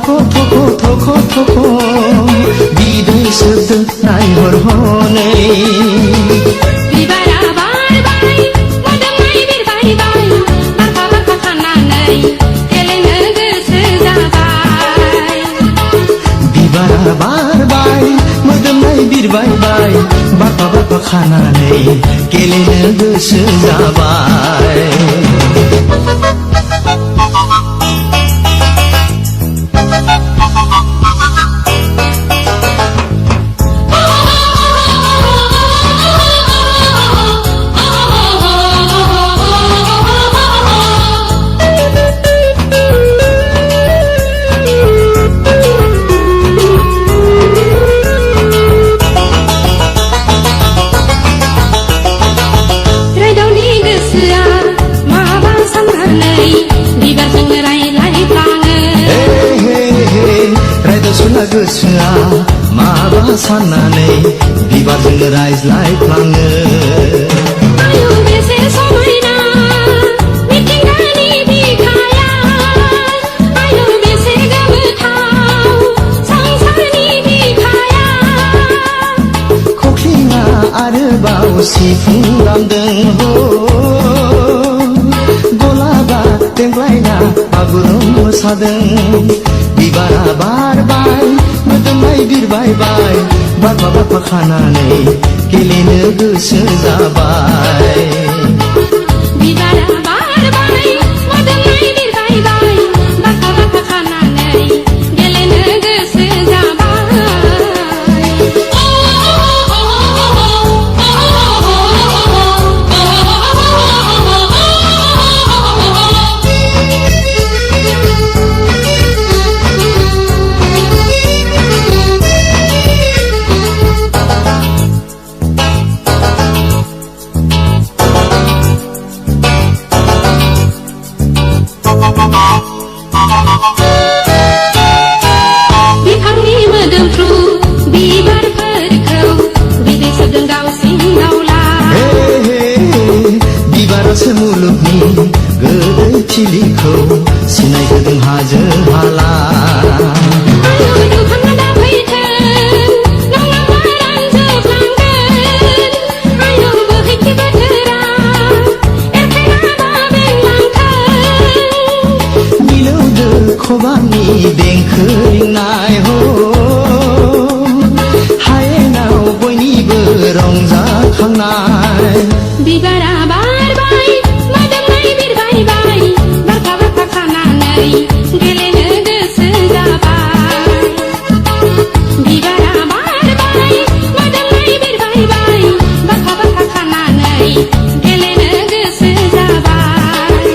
थख' थख' थख' थख' बिदै सोबदों नायहर हनै बिबारा बारबाय मोदोमनाय बिरबायबाय बारफा बारफा खानानै गेलेनो गोसो जाबाय बिबारा बारबाय मोदोमनाय बिरबायबाय बारफा बारफा खानानै गेलेनो गोसो जाबाय गोसोआ माबा साननानै बिबारजों रायज्लायफ्लाङो आयौ बेसे समायना मिथिंगानि बिखाया आयौ बेसे गोमोथाव संसारनि बिखाया खख्लिङा आरोबाव सिफुं दामदों हो गलाबा देंग्लायना बागुरुम मोसादों बिबारा बारबाय मोदोमनाय बिरबायबाय बारफा बारफा खानानै गेलेनो गोसो जाबाय बिबारा बारबाय मोदोमनाय बिरबायबाय बारफा बारफा खानानै गेलेनो गोसो बिफांनि मोदोमफ्रु बिबारफोरखौ बिदै सोबदों दाउसिन दाउला बिबारासो मुलुगनि गोदै थिलिखौ सिनायहोदों हाजो हाला खबामनि देंखो रिंनाय हो हायेनाव बयनिबो रंजाखांनाय बिबारा बारबाय मोदोमनाय बिरबायबाय बारफा बारफा खानानै गेलेनो गोसो जाबाय बिबारा बारबाय मोदोमनाय बिरबायबाय बारफा बारफा खानानै गेलेनो गोसो जाबाय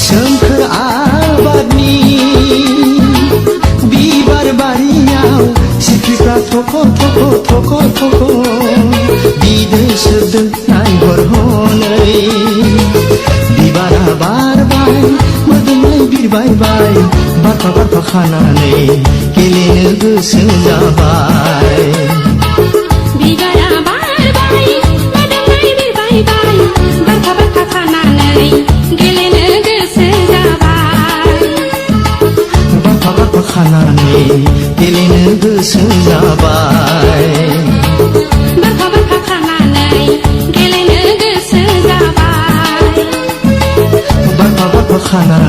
सोमखोर आबादनि बिबार बारियाव सिख्रिफ्रा थख' थख' थख' थख' बिदै सोबदों नायहर हनै बिबारा बारबाय मोदोमनाय बिरबायबाय बारफा बारफा खानानै गेलेनो गोसो जाबाय बिबारा बारबाय मोदोमनाय बिरबायबाय बारफा बारफा खानानै गेलेनो गोसो जाबाय बारफा बारफा खानानै गेलेनो गोसो जाबाय बारफा बारफा खानानै गेलेनो गोसो जाबाय बारफा बारफा खानानै